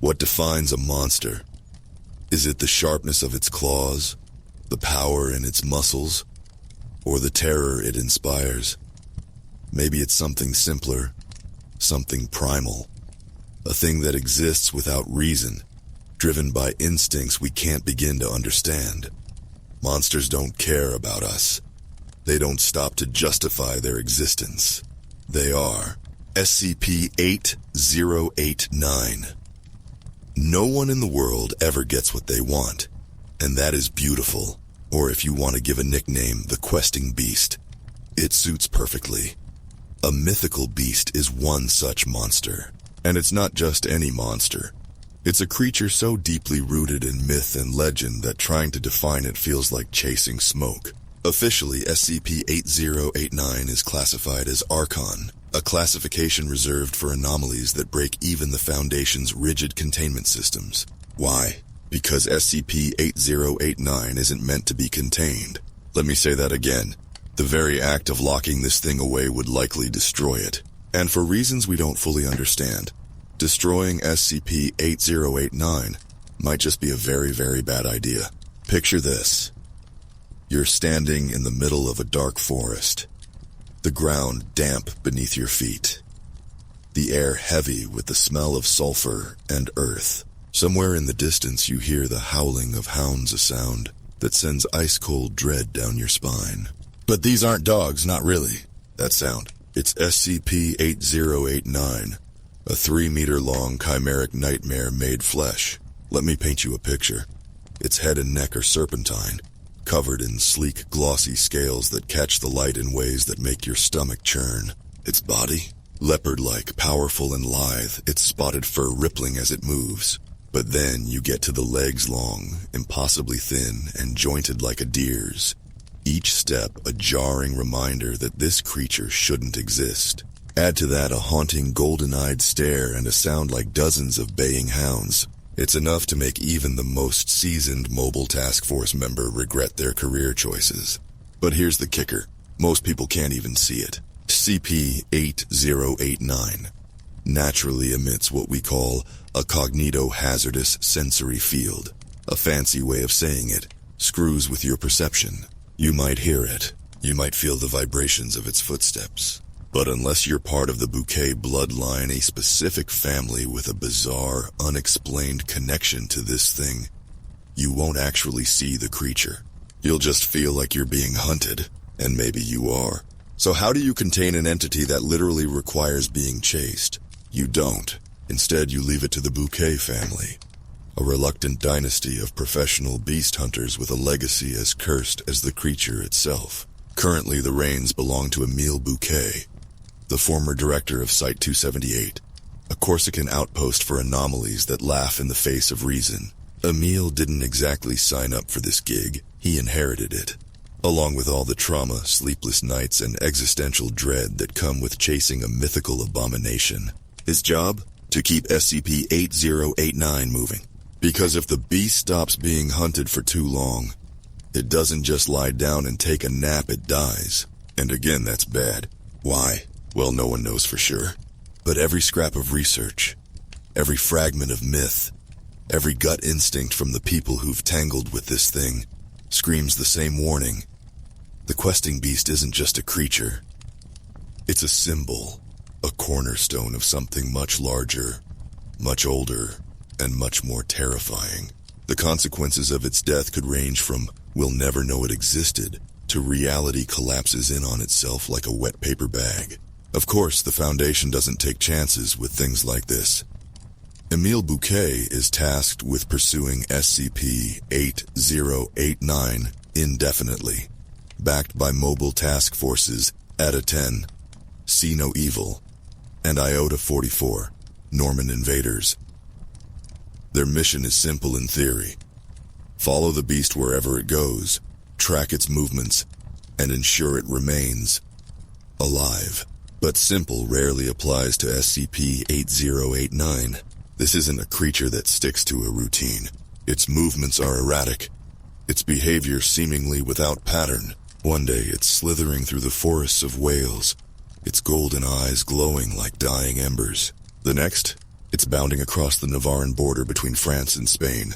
What defines a monster? Is it the sharpness of its claws, the power in its muscles, or the terror it inspires? Maybe it's something simpler, something primal, a thing that exists without reason, driven by instincts we can't begin to understand. Monsters don't care about us. They don't stop to justify their existence. They are SCP-8089. No one in the world ever gets what they want, and that is beautiful, or if you want to give a nickname, the questing beast. It suits perfectly. A mythical beast is one such monster, and it's not just any monster. It's a creature so deeply rooted in myth and legend that trying to define it feels like chasing smoke. Officially, SCP-8089 is classified as Archon, a classification reserved for anomalies that break even the Foundation's rigid containment systems. Why? Because SCP-8089 isn't meant to be contained. Let me say that again. The very act of locking this thing away would likely destroy it. And for reasons we don't fully understand, destroying SCP-8089 might just be a very, very bad idea. Picture this. You're standing in the middle of a dark forest. The ground damp beneath your feet. The air heavy with the smell of sulfur and earth. Somewhere in the distance you hear the howling of hounds, a sound that sends ice-cold dread down your spine. But these aren't dogs, not really. That sound. It's SCP-8089, a 3-meter-long chimeric nightmare made flesh. Let me paint you a picture. Its head and neck are serpentine, covered in sleek, glossy scales that catch the light in ways that make your stomach churn. Its body? Leopard-like, powerful and lithe, its spotted fur rippling as it moves. But then you get to the legs long, impossibly thin, and jointed like a deer's. Each step a jarring reminder that this creature shouldn't exist. Add to that a haunting golden-eyed stare and a sound like dozens of baying hounds. It's enough to make even the most seasoned mobile task force member regret their career choices. But here's the kicker. Most people can't even see it. SCP-8089 naturally emits what we call a cognito-hazardous sensory field. A fancy way of saying it screws with your perception. You might hear it. You might feel the vibrations of its footsteps. But unless you're part of the Bouquet bloodline, a specific family with a bizarre, unexplained connection to this thing, you won't actually see the creature. You'll just feel like you're being hunted, and maybe you are. So how do you contain an entity that literally requires being chased? You don't. Instead, you leave it to the Bouquet family, a reluctant dynasty of professional beast hunters with a legacy as cursed as the creature itself. Currently, the reins belong to Emile Bouquet, the former director of Site-278, a Corsican outpost for anomalies that laugh in the face of reason. Emile didn't exactly sign up for this gig. He inherited it, along with all the trauma, sleepless nights, and existential dread that come with chasing a mythical abomination. His job? To keep SCP-8089 moving. Because if the beast stops being hunted for too long, it doesn't just lie down and take a nap, it dies. And again, that's bad. Why? Well, no one knows for sure. But every scrap of research, every fragment of myth, every gut instinct from the people who've tangled with this thing screams the same warning. The questing beast isn't just a creature. It's a symbol, a cornerstone of something much larger, much older, and much more terrifying. The consequences of its death could range from "we'll never know it existed" to reality collapses in on itself like a wet paper bag. Of course, the Foundation doesn't take chances with things like this. Emile Bouquet is tasked with pursuing SCP-8089 indefinitely, backed by mobile task forces ATA-10, See No Evil, and Iota-44, Norman invaders. Their mission is simple in theory. Follow the beast wherever it goes, track its movements, and ensure it remains alive. But simple rarely applies to SCP-8089. This isn't a creature that sticks to a routine. Its movements are erratic, its behavior seemingly without pattern. One day it's slithering through the forests of Wales, its golden eyes glowing like dying embers. The next, It's bounding across the Navarran border between France and Spain,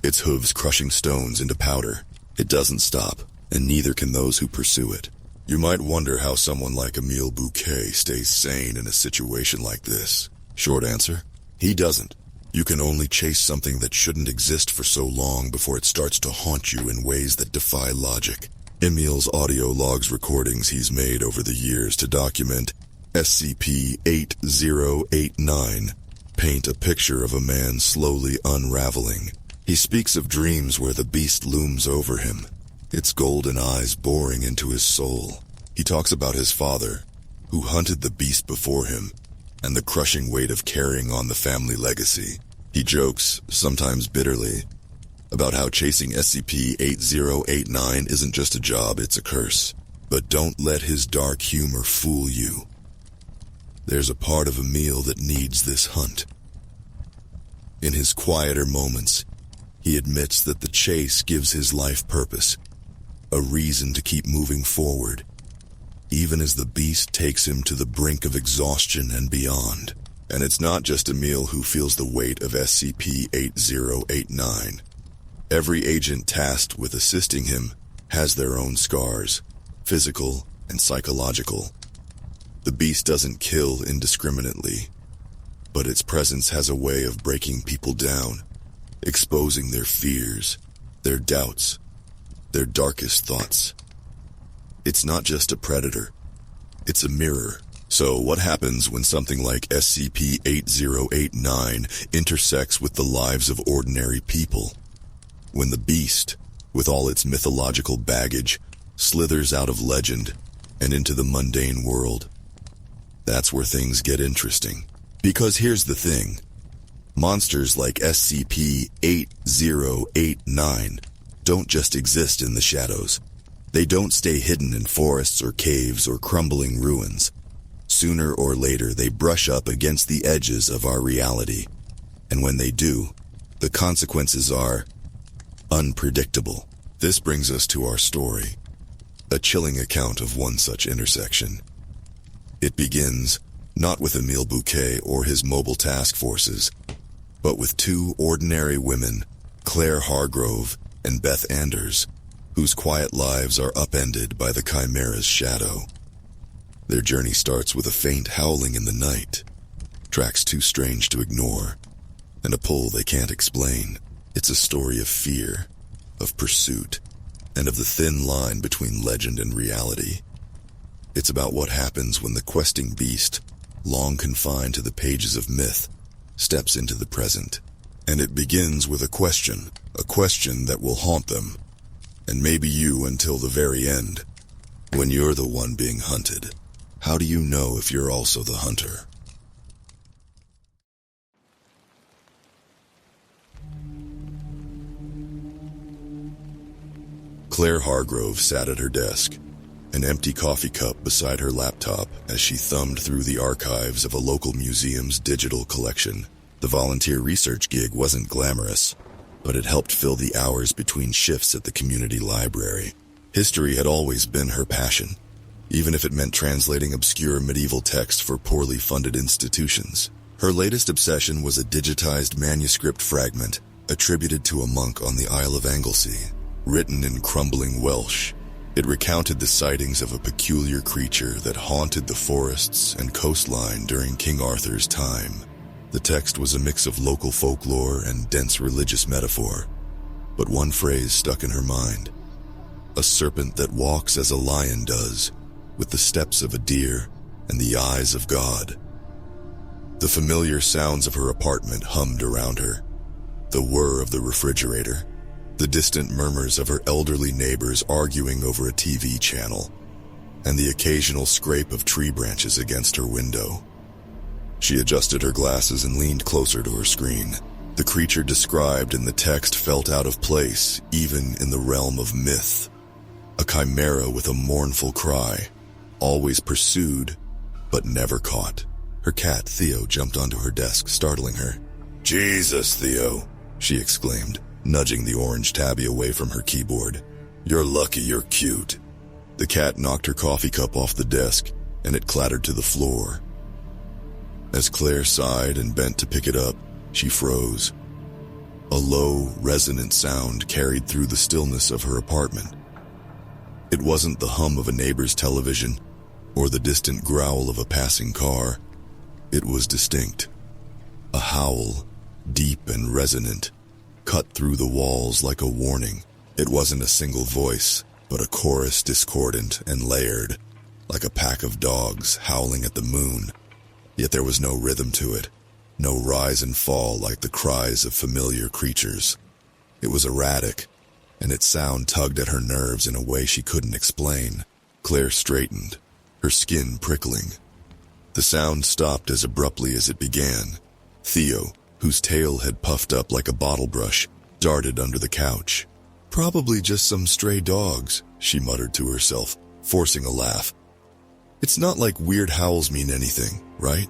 its hooves crushing stones into powder. It doesn't stop, and neither can those who pursue it. You might wonder how someone like Emile Bouquet stays sane in a situation like this. Short answer, he doesn't. You can only chase something that shouldn't exist for so long before it starts to haunt you in ways that defy logic. Emile's audio logs recordings he's made over the years to document SCP-8089 paint a picture of a man slowly unraveling. He speaks of dreams where the beast looms over him, its golden eyes boring into his soul. He talks about his father, who hunted the beast before him, and the crushing weight of carrying on the family legacy. He jokes, sometimes bitterly, about how chasing SCP-8089 isn't just a job, it's a curse. But don't let his dark humor fool you. There's a part of Emile that needs this hunt. In his quieter moments, he admits that the chase gives his life purpose, a reason to keep moving forward, even as the beast takes him to the brink of exhaustion and beyond. And it's not just Emile who feels the weight of SCP-8089. Every agent tasked with assisting him has their own scars, physical and psychological. The beast doesn't kill indiscriminately, but its presence has a way of breaking people down, exposing their fears, their doubts, their darkest thoughts. It's not just a predator, it's a mirror. So what happens when something like SCP-8089 intersects with the lives of ordinary people? When the beast, with all its mythological baggage, slithers out of legend and into the mundane world? That's where things get interesting. Because here's the thing. Monsters like SCP-8089 don't just exist in the shadows. They don't stay hidden in forests or caves or crumbling ruins. Sooner or later, they brush up against the edges of our reality. And when they do, the consequences are unpredictable. This brings us to our story, a chilling account of one such intersection. It begins not with Emile Bouquet or his mobile task forces, but with two ordinary women, Claire Hargrove and Beth Anders, whose quiet lives are upended by the Chimera's shadow. Their journey starts with a faint howling in the night, tracks too strange to ignore, and a pull they can't explain. It's a story of fear, of pursuit, and of the thin line between legend and reality. It's about what happens when the questing beast, long confined to the pages of myth, steps into the present. And it begins with a question that will haunt them, and maybe you until the very end. When you're the one being hunted, how do you know if you're also the hunter? Claire Hargrove sat at her desk, an empty coffee cup beside her laptop as she thumbed through the archives of a local museum's digital collection. The volunteer research gig wasn't glamorous, but it helped fill the hours between shifts at the community library. History had always been her passion, even if it meant translating obscure medieval text for poorly funded institutions. Her latest obsession was a digitized manuscript fragment attributed to a monk on the Isle of Anglesey. Written in crumbling Welsh, it recounted the sightings of a peculiar creature that haunted the forests and coastline during King Arthur's time. The text was a mix of local folklore and dense religious metaphor, but one phrase stuck in her mind. A serpent that walks as a lion does, with the steps of a deer and the eyes of God. The familiar sounds of her apartment hummed around her. The whir of the refrigerator, the distant murmurs of her elderly neighbors arguing over a TV channel, and the occasional scrape of tree branches against her window. She adjusted her glasses and leaned closer to her screen. The creature described in the text felt out of place, even in the realm of myth. A chimera with a mournful cry, always pursued, but never caught. Her cat, Theo, jumped onto her desk, startling her. "Jesus, Theo," she exclaimed, nudging the orange tabby away from her keyboard. "You're lucky you're cute." The cat knocked her coffee cup off the desk, and it clattered to the floor. As Claire sighed and bent to pick it up, she froze. A low, resonant sound carried through the stillness of her apartment. It wasn't the hum of a neighbor's television or the distant growl of a passing car. It was distinct. A howl, deep and resonant, cut through the walls like a warning. It wasn't a single voice, but a chorus discordant and layered, like a pack of dogs howling at the moon. Yet there was no rhythm to it, no rise and fall like the cries of familiar creatures. It was erratic, and its sound tugged at her nerves in a way she couldn't explain. Claire straightened, her skin prickling. The sound stopped as abruptly as it began. Theo, whose tail had puffed up like a bottle brush, darted under the couch. "Probably just some stray dogs," she muttered to herself, forcing a laugh. "It's not like weird howls mean anything, right?"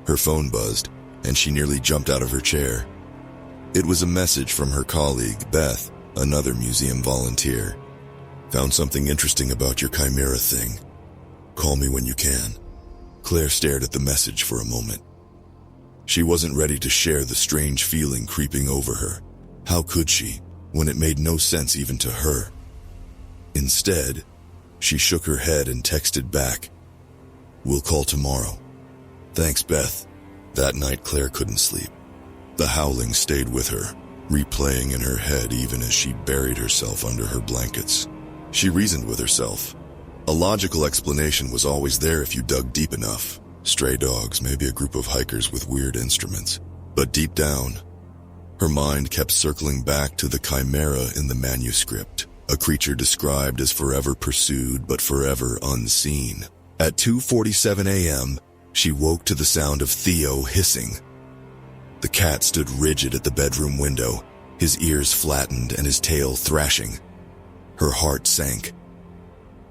Her phone buzzed, and she nearly jumped out of her chair. It was a message from her colleague, Beth, another museum volunteer. "Found something interesting about your chimera thing. Call me when you can." Claire stared at the message for a moment. She wasn't ready to share the strange feeling creeping over her. How could she, when it made no sense even to her? Instead, she shook her head and texted back, "We'll call tomorrow." "Thanks, Beth." That night Claire couldn't sleep. The howling stayed with her, replaying in her head even as she buried herself under her blankets. She reasoned with herself. A logical explanation was always there if you dug deep enough. Stray dogs, maybe a group of hikers with weird instruments. But deep down, her mind kept circling back to the chimera in the manuscript, a creature described as forever pursued but forever unseen. At 2:47 a.m., she woke to the sound of Theo hissing. The cat stood rigid at the bedroom window, his ears flattened and his tail thrashing. Her heart sank.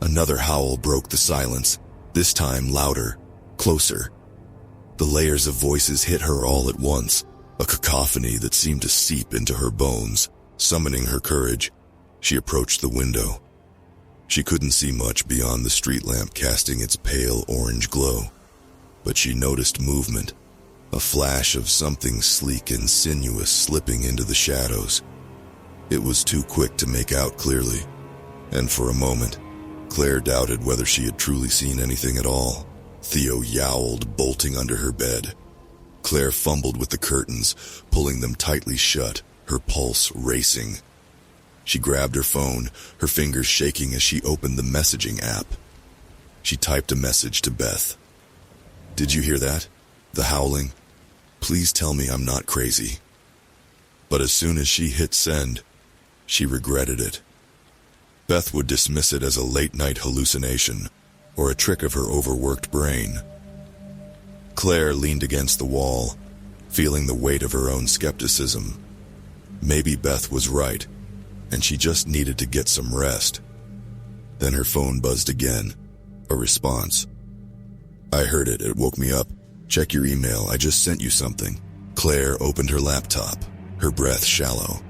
Another howl broke the silence, this time louder, closer. The layers of voices hit her all at once, a cacophony that seemed to seep into her bones. Summoning her courage, she approached the window. She couldn't see much beyond the street lamp casting its pale orange glow. But she noticed movement, a flash of something sleek and sinuous slipping into the shadows. It was too quick to make out clearly, and for a moment, Claire doubted whether she had truly seen anything at all. Theo yowled, bolting under her bed. Claire fumbled with the curtains, pulling them tightly shut, her pulse racing. She grabbed her phone, her fingers shaking as she opened the messaging app. She typed a message to Beth. "Did you hear that? The howling? Please tell me I'm not crazy." But as soon as she hit send, she regretted it. Beth would dismiss it as a late-night hallucination or a trick of her overworked brain. Claire leaned against the wall, feeling the weight of her own skepticism. Maybe Beth was right, and she just needed to get some rest. Then her phone buzzed again, a response. "I heard it. It woke me up. Check your email. I just sent you something." Claire opened her laptop, her breath shallow.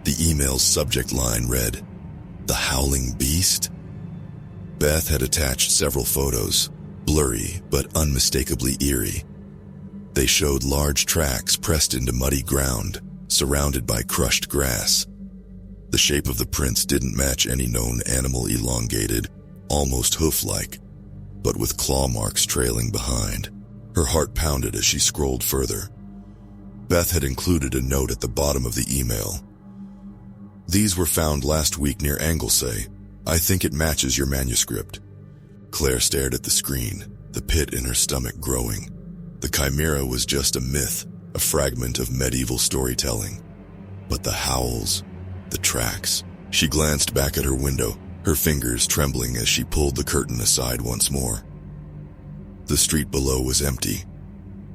The email's subject line read, "The Howling Beast?" Beth had attached several photos, blurry but unmistakably eerie. They showed large tracks pressed into muddy ground, surrounded by crushed grass. The shape of the prints didn't match any known animal, elongated, almost hoof-like, but with claw marks trailing behind. Her heart pounded as she scrolled further. Beth had included a note at the bottom of the email. "These were found last week near Anglesey. I think it matches your manuscript." Claire stared at the screen, the pit in her stomach growing. The chimera was just a myth, a fragment of medieval storytelling. But the howls, the tracks. She glanced back at her window, her fingers trembling as she pulled the curtain aside once more. The street below was empty.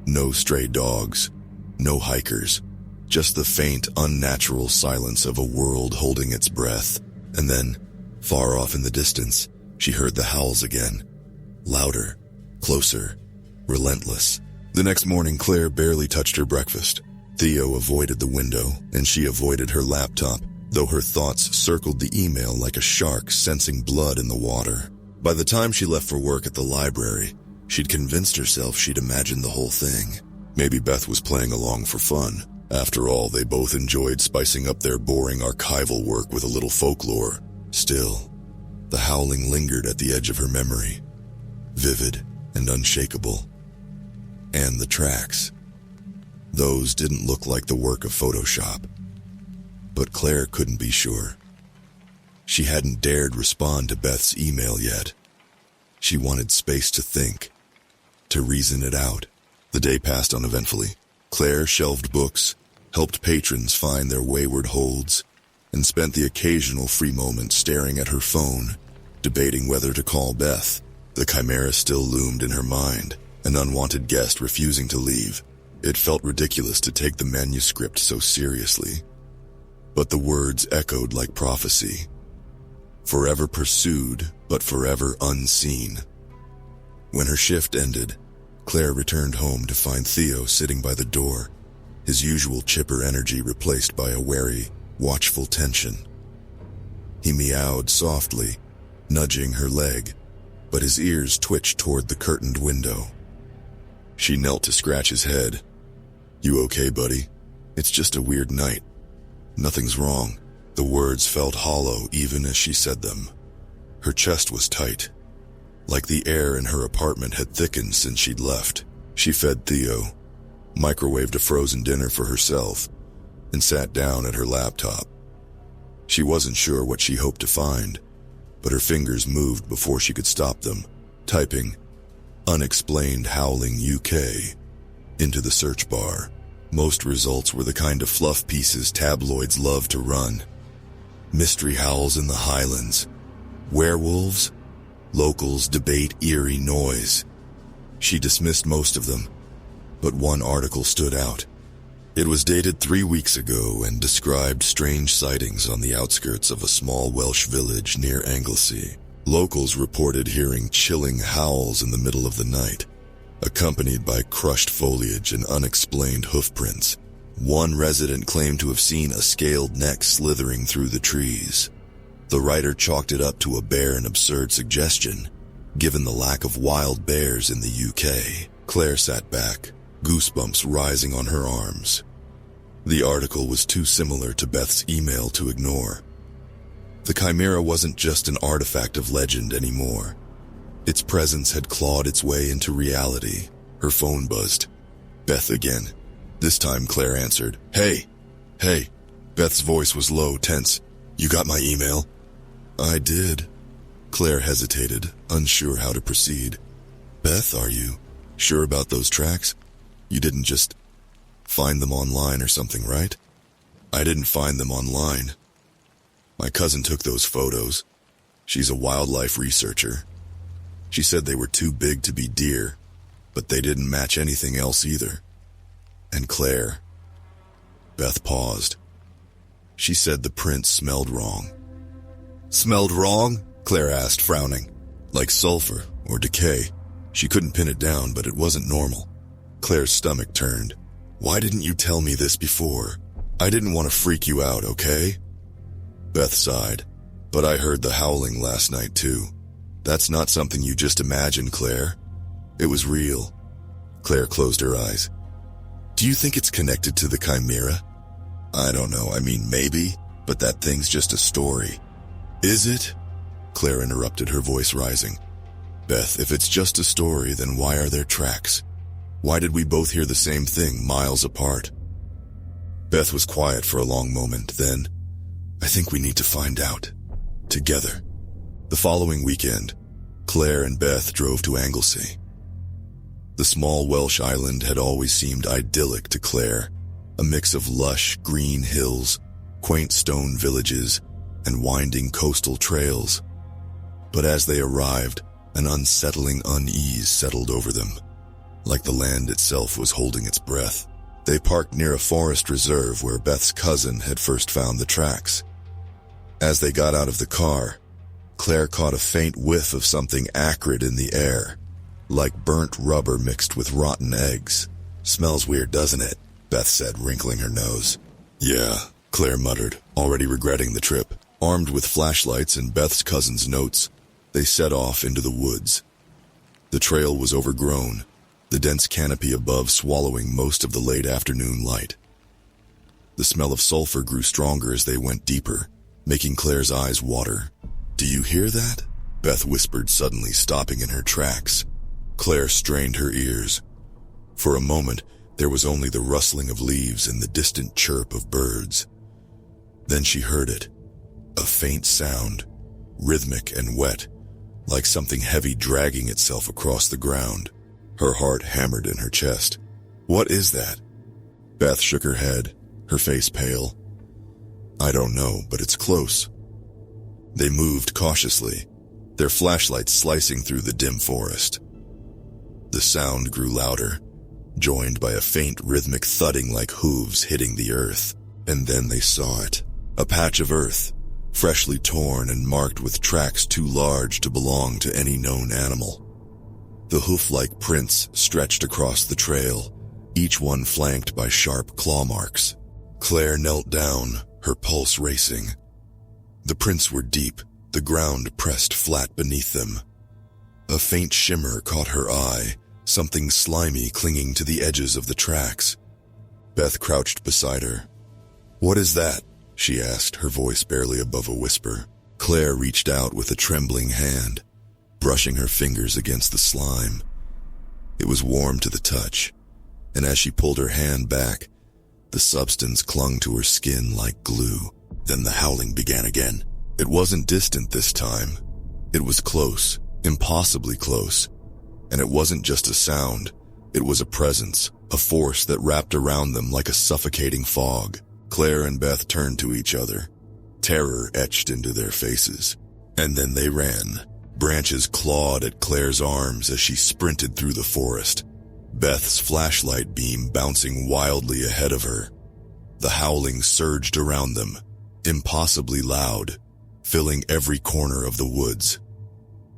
No stray dogs, no hikers, just the faint, unnatural silence of a world holding its breath. And then, far off in the distance, she heard the howls again. Louder, closer, relentless. The next morning, Claire barely touched her breakfast. Theo avoided the window, and she avoided her laptop, though her thoughts circled the email like a shark sensing blood in the water. By the time she left for work at the library, She'd convinced herself she'd imagined the whole thing. Maybe Beth was playing along for fun. After all, they both enjoyed spicing up their boring archival work with a little folklore. Still, the howling lingered at the edge of her memory, vivid and unshakable. And the tracks. Those didn't look like the work of Photoshop. But Claire couldn't be sure. She hadn't dared respond to Beth's email yet. She wanted space to think, to reason it out. The day passed uneventfully. Claire shelved books, helped patrons find their wayward holds, and spent the occasional free moment staring at her phone, debating whether to call Beth. The chimera still loomed in her mind, an unwanted guest refusing to leave. It felt ridiculous to take the manuscript so seriously. But the words echoed like prophecy. Forever pursued, but forever unseen. When her shift ended, Claire returned home to find Theo sitting by the door, his usual chipper energy replaced by a wary, watchful tension. He meowed softly, nudging her leg, but his ears twitched toward the curtained window. She knelt to scratch his head. "You okay, buddy? It's just a weird night. Nothing's wrong." The words felt hollow even as she said them. Her chest was tight, like the air in her apartment had thickened since she'd left. She fed Theo, microwaved a frozen dinner for herself, and sat down at her laptop. She wasn't sure what she hoped to find, but her fingers moved before she could stop them, typing "Unexplained Howling UK" into the search bar. Most results were the kind of fluff pieces tabloids love to run. Mystery howls in the Highlands. Werewolves. Locals debate eerie noise. She dismissed most of them, but one article stood out. It was dated 3 weeks ago and described strange sightings on the outskirts of a small Welsh village near Anglesey. Locals reported hearing chilling howls in the middle of the night, accompanied by crushed foliage and unexplained hoofprints. One resident claimed to have seen a scaled neck slithering through the trees. The writer chalked it up to a bare and absurd suggestion, given the lack of wild bears in the UK. Claire sat back, goosebumps rising on her arms. The article was too similar to Beth's email to ignore. The chimera wasn't just an artifact of legend anymore. Its presence had clawed its way into reality. Her phone buzzed. Beth again. This time Claire answered. Hey. Beth's voice was low, tense. "You got my email?" "I did." Claire hesitated, unsure how to proceed. "Beth, are you sure about those tracks? You didn't just find them online or something, right?" "I didn't find them online. My cousin took those photos. She's a wildlife researcher. She said they were too big to be deer, but they didn't match anything else either. And Claire..." Beth paused. She said the prints smelled wrong. "Smelled wrong?" Claire asked, frowning. "Like sulfur or decay." She couldn't pin it down, but it wasn't normal. Claire's stomach turned. "Why didn't you tell me this before? I didn't want to freak you out, okay?" Beth sighed. "But I heard the howling last night too. That's not something you just imagined, Claire. It was real." Claire closed her eyes. "Do you think it's connected to the chimera?" "I don't know. I mean, maybe, but that thing's just a story." "Is it?" Claire interrupted, her voice rising. "Beth, if it's just a story, then why are there tracks? Why did we both hear the same thing miles apart?" Beth was quiet for a long moment, then, "I think we need to find out. Together." The following weekend, Claire and Beth drove to Anglesey. The small Welsh island had always seemed idyllic to Claire, a mix of lush, green hills, quaint stone villages, and winding coastal trails. But as they arrived, an unsettling unease settled over them, like the land itself was holding its breath. They parked near a forest reserve where Beth's cousin had first found the tracks. As they got out of the car, Claire caught a faint whiff of something acrid in the air, like burnt rubber mixed with rotten eggs. "Smells weird, doesn't it?" Beth said, wrinkling her nose. "Yeah," Claire muttered, already regretting the trip. Armed with flashlights and Beth's cousin's notes, they set off into the woods. The trail was overgrown, the dense canopy above swallowing most of the late afternoon light. The smell of sulfur grew stronger as they went deeper, making Claire's eyes water. "Do you hear that?" Beth whispered, suddenly stopping in her tracks. Claire strained her ears. For a moment, there was only the rustling of leaves and the distant chirp of birds. Then she heard it. A faint sound, rhythmic and wet, like something heavy dragging itself across the ground. Her heart hammered in her chest. "What is that?" Beth shook her head, her face pale. "I don't know, but it's close." They moved cautiously, their flashlights slicing through the dim forest. The sound grew louder, joined by a faint rhythmic thudding like hooves hitting the earth. And then they saw it. A patch of earth, freshly torn and marked with tracks too large to belong to any known animal. The hoof-like prints stretched across the trail, each one flanked by sharp claw marks. Claire knelt down, her pulse racing. The prints were deep, the ground pressed flat beneath them. A faint shimmer caught her eye, something slimy clinging to the edges of the tracks. Beth crouched beside her. "What is that?" she asked, her voice barely above a whisper. Claire reached out with a trembling hand, brushing her fingers against the slime. It was warm to the touch, and as she pulled her hand back, the substance clung to her skin like glue. Then the howling began again. It wasn't distant this time. It was close, impossibly close. And it wasn't just a sound, it was a presence, a force that wrapped around them like a suffocating fog. Claire and Beth turned to each other, terror etched into their faces. And then they ran. Branches clawed at Claire's arms as she sprinted through the forest, Beth's flashlight beam bouncing wildly ahead of her. The howling surged around them, impossibly loud, filling every corner of the woods.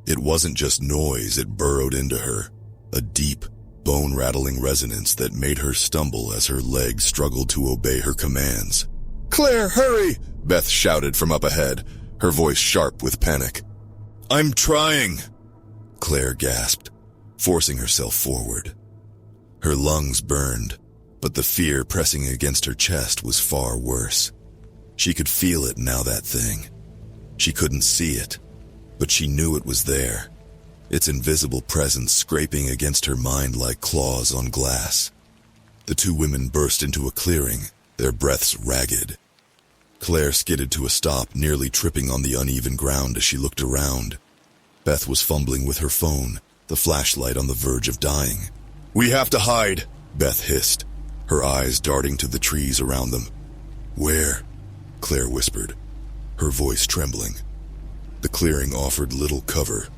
It wasn't just noise, it burrowed into her, a deep, bone-rattling resonance that made her stumble as her legs struggled to obey her commands. "Claire, hurry!" Beth shouted from up ahead, her voice sharp with panic. "I'm trying!" Claire gasped, forcing herself forward. Her lungs burned, but the fear pressing against her chest was far worse. She could feel it now, that thing. She couldn't see it, but she knew it was there, its invisible presence scraping against her mind like claws on glass. The two women burst into a clearing, their breaths ragged. Claire skidded to a stop, nearly tripping on the uneven ground as she looked around. Beth was fumbling with her phone, the flashlight on the verge of dying. "We have to hide," Beth hissed, her eyes darting to the trees around them. "Where?" Claire whispered, her voice trembling. The clearing offered little cover.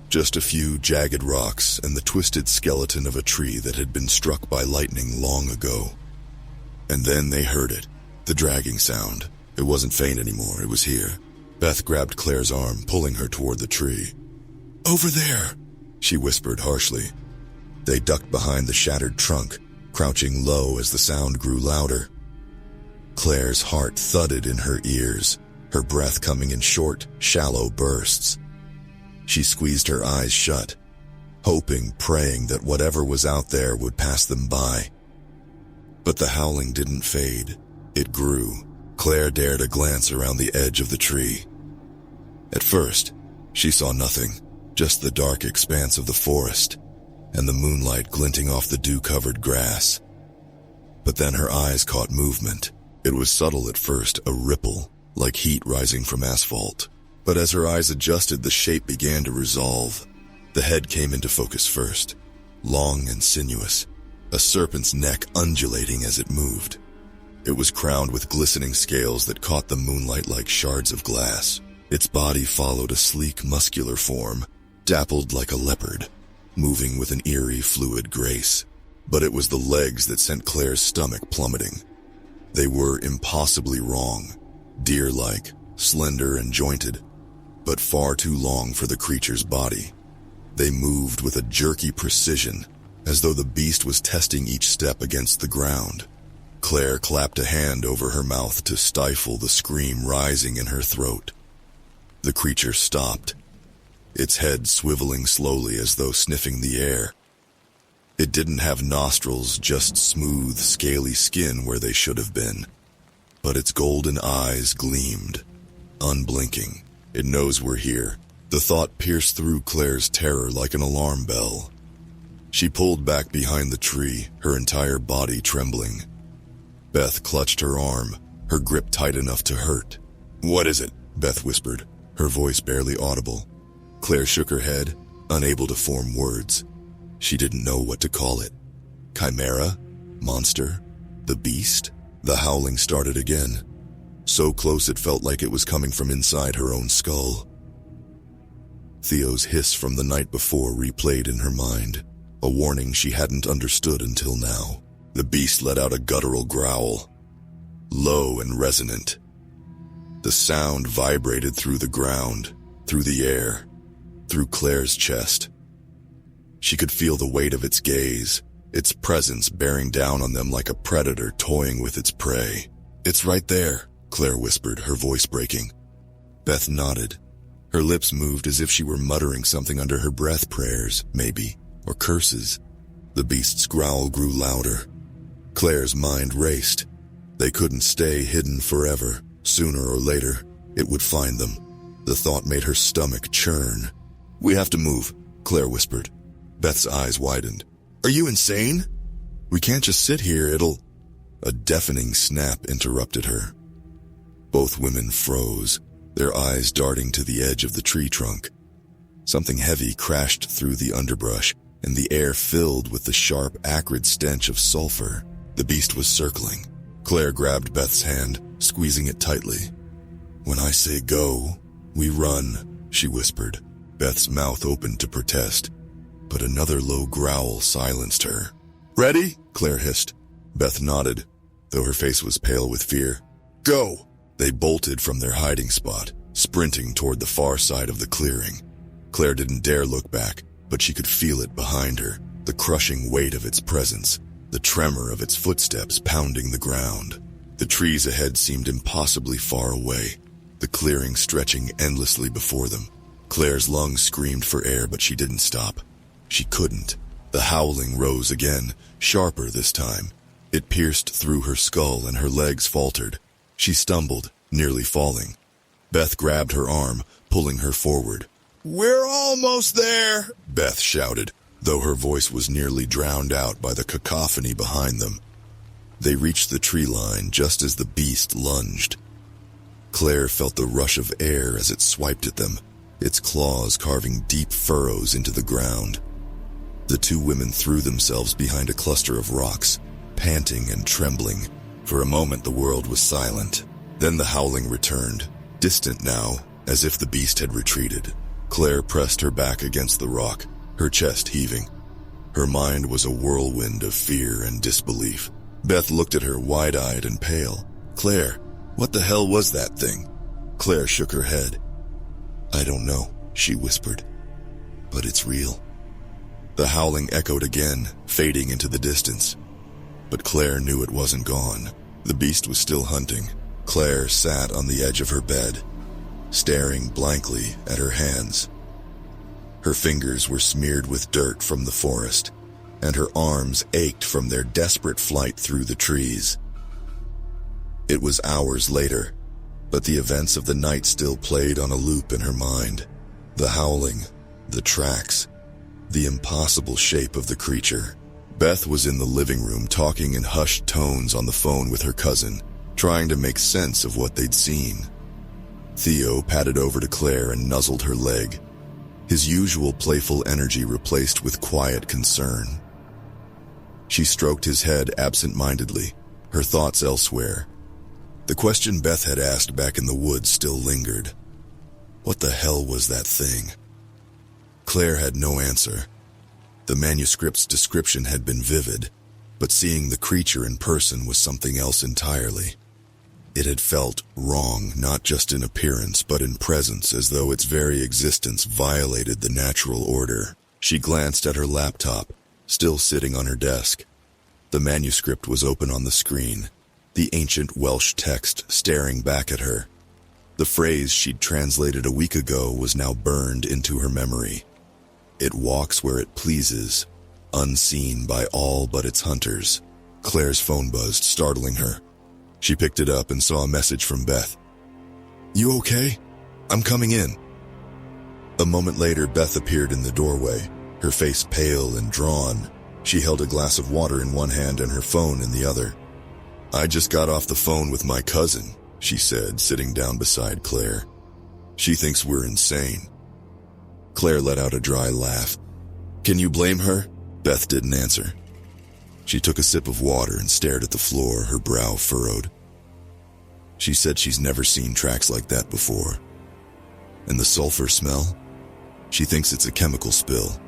Just a few jagged rocks and the twisted skeleton of a tree that had been struck by lightning long ago. And then they heard it, the dragging sound. It wasn't faint anymore, it was here. Beth grabbed Claire's arm, pulling her toward the tree. "Over there," she whispered harshly. They ducked behind the shattered trunk, crouching low as the sound grew louder. Claire's heart thudded in her ears, her breath coming in short, shallow bursts. She squeezed her eyes shut, hoping, praying that whatever was out there would pass them by. But the howling didn't fade. It grew. Claire dared a glance around the edge of the tree. At first, she saw nothing, just the dark expanse of the forest, and the moonlight glinting off the dew-covered grass. But then her eyes caught movement. It was subtle at first, a ripple, like heat rising from asphalt. But as her eyes adjusted, the shape began to resolve. The head came into focus first, long and sinuous, a serpent's neck undulating as it moved. It was crowned with glistening scales that caught the moonlight like shards of glass. Its body followed a sleek, muscular form, dappled like a leopard, moving with an eerie, fluid grace. But it was the legs that sent Claire's stomach plummeting. They were impossibly wrong, deer-like, slender and jointed, but far too long for the creature's body. They moved with a jerky precision, as though the beast was testing each step against the ground. Claire clapped a hand over her mouth to stifle the scream rising in her throat. The creature stopped. its head swiveling slowly as though sniffing the air. It didn't have nostrils, just smooth, scaly skin where they should have been. But its golden eyes gleamed, unblinking. It knows we're here. The thought pierced through Claire's terror like an alarm bell. She pulled back behind the tree, her entire body trembling. Beth clutched her arm, her grip tight enough to hurt. "What is it?" Beth whispered, her voice barely audible. Claire shook her head, unable to form words. She didn't know what to call it. Chimera? Monster? The beast? The howling started again. So close it felt like it was coming from inside her own skull. Theo's hiss from the night before replayed in her mind, a warning she hadn't understood until now. The beast let out a guttural growl, low and resonant. The sound vibrated through the ground, through the air, through Claire's chest. She could feel the weight of its gaze, its presence bearing down on them like a predator toying with its prey. "It's right there," Claire whispered, her voice breaking. Beth nodded. Her lips moved as if she were muttering something under her breath, prayers, maybe, or curses. The beast's growl grew louder. Claire's mind raced. They couldn't stay hidden forever. Sooner or later, it would find them. The thought made her stomach churn. "We have to move," Claire whispered. Beth's eyes widened. "Are you insane? We can't just sit here, it'll—" A deafening snap interrupted her. Both women froze, their eyes darting to the edge of the tree trunk. Something heavy crashed through the underbrush, and the air filled with the sharp, acrid stench of sulfur. The beast was circling. Claire grabbed Beth's hand, squeezing it tightly. "When I say go, we run," she whispered. Beth's mouth opened to protest, but another low growl silenced her. "Ready?" Claire hissed. Beth nodded, though her face was pale with fear. "Go!" They bolted from their hiding spot, sprinting toward the far side of the clearing. Claire didn't dare look back, but she could feel it behind her, the crushing weight of its presence, the tremor of its footsteps pounding the ground. The trees ahead seemed impossibly far away, the clearing stretching endlessly before them. Claire's lungs screamed for air, but she didn't stop. She couldn't. The howling rose again, sharper this time. It pierced through her skull and her legs faltered. She stumbled, nearly falling. Beth grabbed her arm, pulling her forward. "We're almost there," Beth shouted, though her voice was nearly drowned out by the cacophony behind them. They reached the tree line just as the beast lunged. Claire felt the rush of air as it swiped at them, its claws carving deep furrows into the ground. The two women threw themselves behind a cluster of rocks, panting and trembling. For a moment the world was silent. Then the howling returned, distant now, as if the beast had retreated. Claire pressed her back against the rock, her chest heaving. Her mind was a whirlwind of fear and disbelief. Beth looked at her wide-eyed and pale. "Claire, what the hell was that thing?" Claire shook her head. "I don't know," she whispered. "But it's real." The howling echoed again, fading into the distance. But Claire knew it wasn't gone. The beast was still hunting. Claire sat on the edge of her bed, staring blankly at her hands. Her fingers were smeared with dirt from the forest, and her arms ached from their desperate flight through the trees. It was hours later, but the events of the night still played on a loop in her mind. The howling, the tracks, the impossible shape of the creature. Beth was in the living room talking in hushed tones on the phone with her cousin, trying to make sense of what they'd seen. Theo padded over to Claire and nuzzled her leg, his usual playful energy replaced with quiet concern. She stroked his head absent-mindedly, her thoughts elsewhere. The question Beth had asked back in the woods still lingered. What the hell was that thing? Claire had no answer. The manuscript's description had been vivid, but seeing the creature in person was something else entirely. It had felt wrong, not just in appearance, but in presence, as though its very existence violated the natural order. She glanced at her laptop, still sitting on her desk. The manuscript was open on the screen, the ancient Welsh text staring back at her. The phrase she'd translated a week ago was now burned into her memory. It walks where it pleases, unseen by all but its hunters. Claire's phone buzzed, startling her. She picked it up and saw a message from Beth. "You okay? I'm coming in." A moment later, Beth appeared in the doorway, her face pale and drawn. She held a glass of water in one hand and her phone in the other. "I just got off the phone with my cousin," she said, sitting down beside Claire. "She thinks we're insane." Claire let out a dry laugh. "Can you blame her?" Beth didn't answer. She took a sip of water and stared at the floor, her brow furrowed. She said she's never seen tracks like that before. And the sulfur smell? She thinks it's a chemical spill.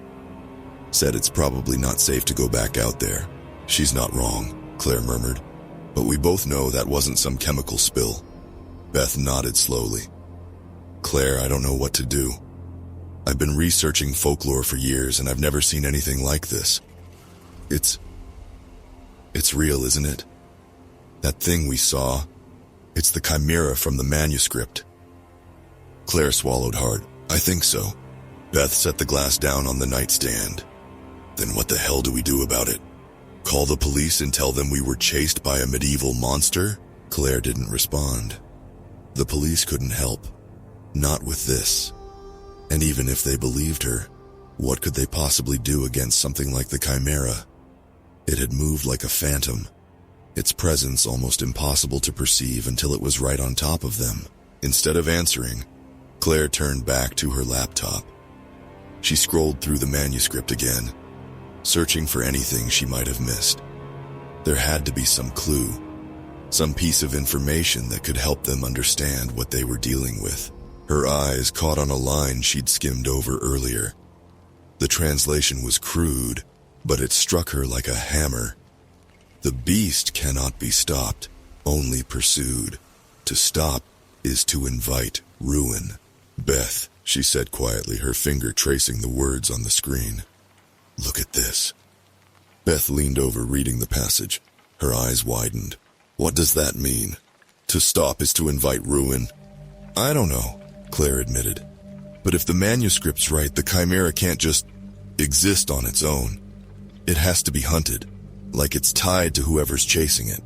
Said it's probably not safe to go back out there. "She's not wrong," Claire murmured. "But we both know that wasn't some chemical spill." Beth nodded slowly. "Claire, I don't know what to do. I've been researching folklore for years and I've never seen anything like this. It's real, isn't it? That thing we saw, it's the chimera from the manuscript." Claire swallowed hard. "I think so." Beth set the glass down on the nightstand. "Then what the hell do we do about it? Call the police and tell them we were chased by a medieval monster?" Claire didn't respond. The police couldn't help. Not with this. And even if they believed her, what could they possibly do against something like the chimera? It had moved like a phantom, its presence almost impossible to perceive until it was right on top of them. Instead of answering, Claire turned back to her laptop. She scrolled through the manuscript again, searching for anything she might have missed. There had to be some clue, some piece of information that could help them understand what they were dealing with. Her eyes caught on a line she'd skimmed over earlier. The translation was crude, but it struck her like a hammer. "The beast cannot be stopped, only pursued. To stop is to invite ruin." "Beth," she said quietly, her finger tracing the words on the screen. "Look at this." Beth leaned over, reading the passage. Her eyes widened. "What does that mean? To stop is to invite ruin?" "I don't know," Claire admitted. "But if the manuscript's right, the chimera can't just exist on its own. It has to be hunted, like it's tied to whoever's chasing it."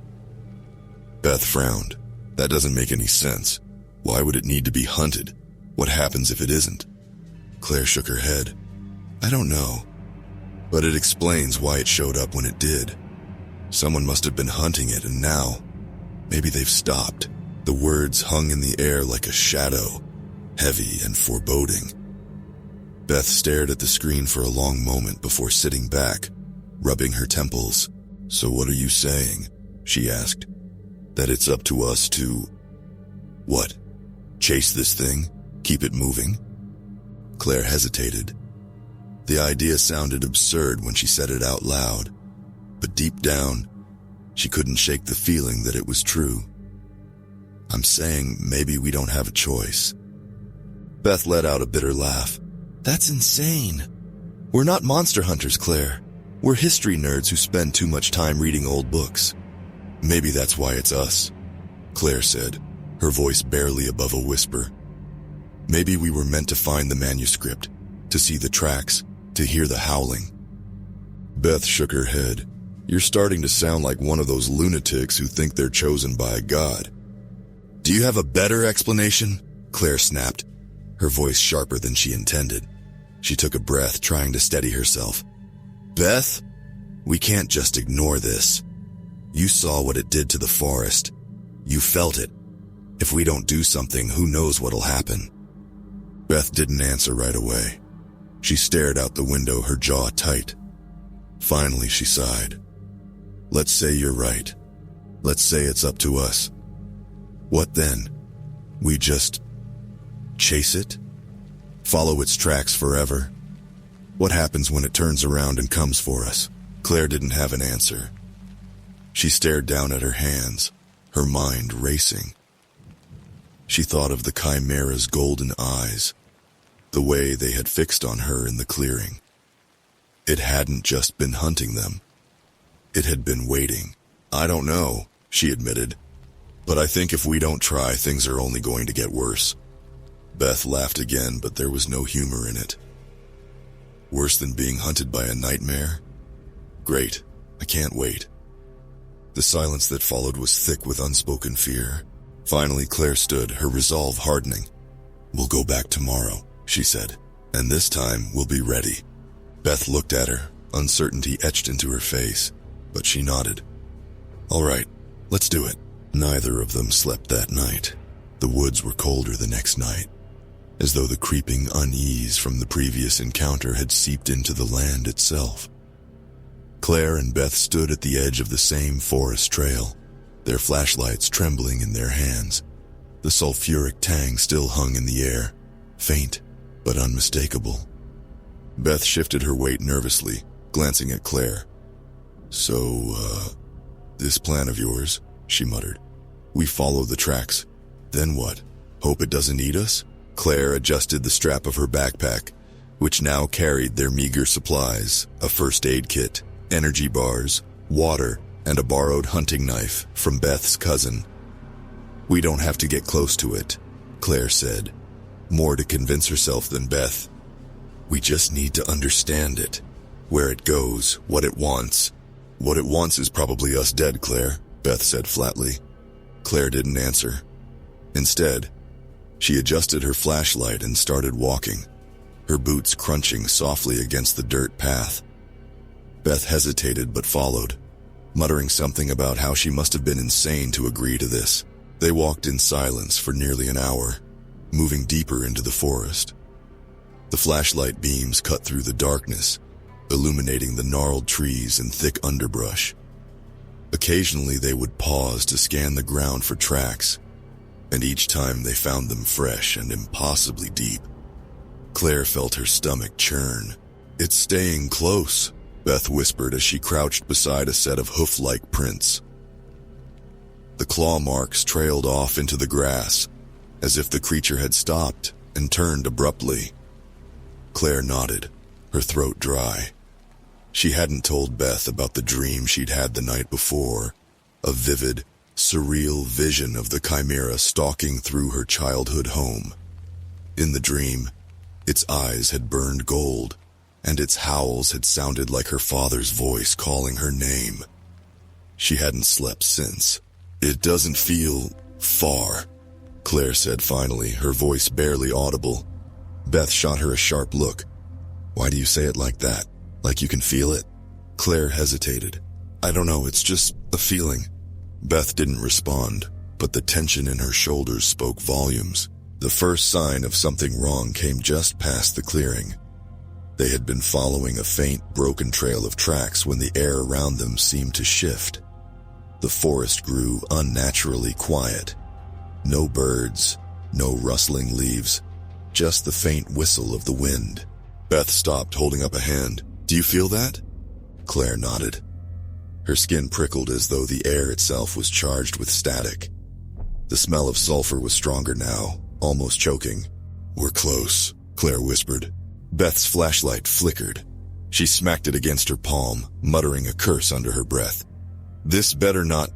Beth frowned. "That doesn't make any sense. Why would it need to be hunted? What happens if it isn't?" Claire shook her head. "I don't know. But it explains why it showed up when it did. Someone must have been hunting it, and now, maybe they've stopped." The words hung in the air like a shadow, heavy and foreboding. Beth stared at the screen for a long moment before sitting back, rubbing her temples. "So what are you saying?" she asked. "That it's up to us to... what? Chase this thing? Keep it moving?" Claire hesitated. The idea sounded absurd when she said it out loud, but deep down, she couldn't shake the feeling that it was true. "I'm saying maybe we don't have a choice." Beth let out a bitter laugh. "That's insane. We're not monster hunters, Claire. We're history nerds who spend too much time reading old books." "Maybe that's why it's us," Claire said, her voice barely above a whisper. "Maybe we were meant to find the manuscript, to see the tracks, to hear the howling." Beth shook her head. "You're starting to sound like one of those lunatics who think they're chosen by a god." "Do you have a better explanation?" Claire snapped, her voice sharper than she intended. She took a breath, trying to steady herself. "Beth, we can't just ignore this. You saw what it did to the forest. You felt it. If we don't do something, who knows what'll happen?" Beth didn't answer right away. She stared out the window, her jaw tight. Finally, she sighed. "Let's say you're right. Let's say it's up to us. What then? We just chase it? Follow its tracks forever? What happens when it turns around and comes for us?" Claire didn't have an answer. She stared down at her hands, her mind racing. She thought of the chimera's golden eyes, the way they had fixed on her in the clearing. It hadn't just been hunting them. It had been waiting. "I don't know," she admitted. But I think if we don't try, things are only going to get worse. Beth laughed again, but there was no humor in it. Worse than being hunted by a nightmare? Great. I can't wait. The silence that followed was thick with unspoken fear. Finally, Claire stood, her resolve hardening. We'll go back tomorrow, she said, and this time we'll be ready. Beth looked at her, uncertainty etched into her face, but she nodded. All right, let's do it. Neither of them slept that night. The woods were colder the next night, as though the creeping unease from the previous encounter had seeped into the land itself. Claire and Beth stood at the edge of the same forest trail, their flashlights trembling in their hands. The sulfuric tang still hung in the air, faint but unmistakable. Beth shifted her weight nervously, glancing at Claire. So, this plan of yours, she muttered. We follow the tracks. Then what? Hope it doesn't eat us? Claire adjusted the strap of her backpack, which now carried their meager supplies, a first aid kit, energy bars, water, and a borrowed hunting knife from Beth's cousin. We don't have to get close to it, Claire said, more to convince herself than Beth. We just need to understand it, where it goes, what it wants. What it wants is probably us dead, Claire, Beth said flatly. Claire didn't answer. Instead, she adjusted her flashlight and started walking, her boots crunching softly against the dirt path. Beth hesitated but followed, muttering something about how she must have been insane to agree to this. They walked in silence for nearly an hour, moving deeper into the forest. The flashlight beams cut through the darkness, illuminating the gnarled trees and thick underbrush. Occasionally they would pause to scan the ground for tracks, and each time they found them fresh and impossibly deep. Claire felt her stomach churn. It's staying close, Beth whispered as she crouched beside a set of hoof-like prints. The claw marks trailed off into the grass, as if the creature had stopped and turned abruptly. Claire nodded, her throat dry. She hadn't told Beth about the dream she'd had the night before, a vivid, surreal vision of the chimera stalking through her childhood home. In the dream, its eyes had burned gold, and its howls had sounded like her father's voice calling her name. She hadn't slept since. It doesn't feel far, Claire said finally, her voice barely audible. Beth shot her a sharp look. Why do you say it like that? Like you can feel it? Claire hesitated. I don't know, it's just a feeling. Beth didn't respond, but the tension in her shoulders spoke volumes. The first sign of something wrong came just past the clearing. They had been following a faint, broken trail of tracks when the air around them seemed to shift. The forest grew unnaturally quiet. No birds, no rustling leaves, just the faint whistle of the wind. Beth stopped, holding up a hand. Do you feel that? Claire nodded. Her skin prickled as though the air itself was charged with static. The smell of sulfur was stronger now, almost choking. We're close, Claire whispered. Beth's flashlight flickered. She smacked it against her palm, muttering a curse under her breath. This better not...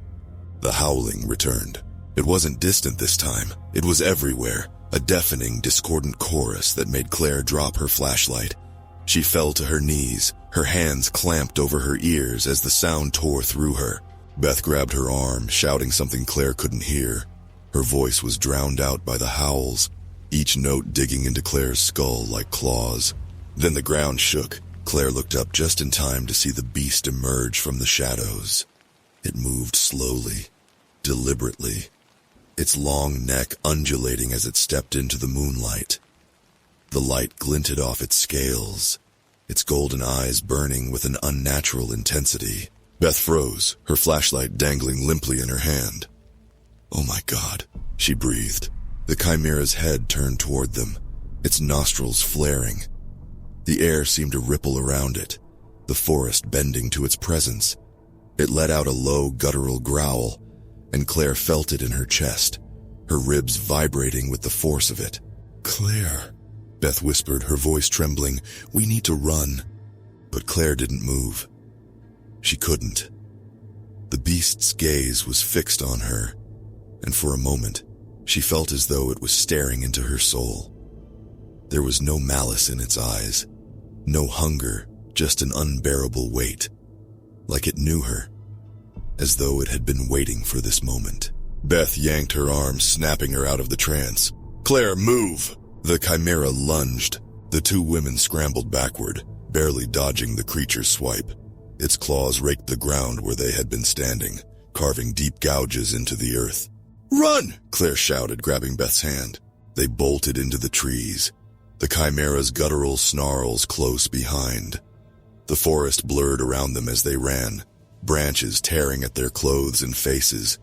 The howling returned. It wasn't distant this time. It was everywhere, a deafening, discordant chorus that made Claire drop her flashlight. She fell to her knees, her hands clamped over her ears as the sound tore through her. Beth grabbed her arm, shouting something Claire couldn't hear. Her voice was drowned out by the howls, each note digging into Claire's skull like claws. Then the ground shook. Claire looked up just in time to see the beast emerge from the shadows. It moved slowly, deliberately, its long neck undulating as it stepped into the moonlight. The light glinted off its scales, its golden eyes burning with an unnatural intensity. Beth froze, her flashlight dangling limply in her hand. Oh my God, she breathed. The chimera's head turned toward them, its nostrils flaring. The air seemed to ripple around it, the forest bending to its presence. It let out a low, guttural growl, and Claire felt it in her chest, her ribs vibrating with the force of it. Claire, Beth whispered, her voice trembling, we need to run. But Claire didn't move. She couldn't. The beast's gaze was fixed on her, and for a moment, she felt as though it was staring into her soul. There was no malice in its eyes, no hunger, just an unbearable weight, like it knew her, as though it had been waiting for this moment. Beth yanked her arm, snapping her out of the trance. "Claire, move!" The chimera lunged. The two women scrambled backward, barely dodging the creature's swipe. Its claws raked the ground where they had been standing, carving deep gouges into the earth. "Run!" Claire shouted, grabbing Beth's hand. They bolted into the trees, the chimera's guttural snarls close behind. The forest blurred around them as they ran, branches tearing at their clothes and faces.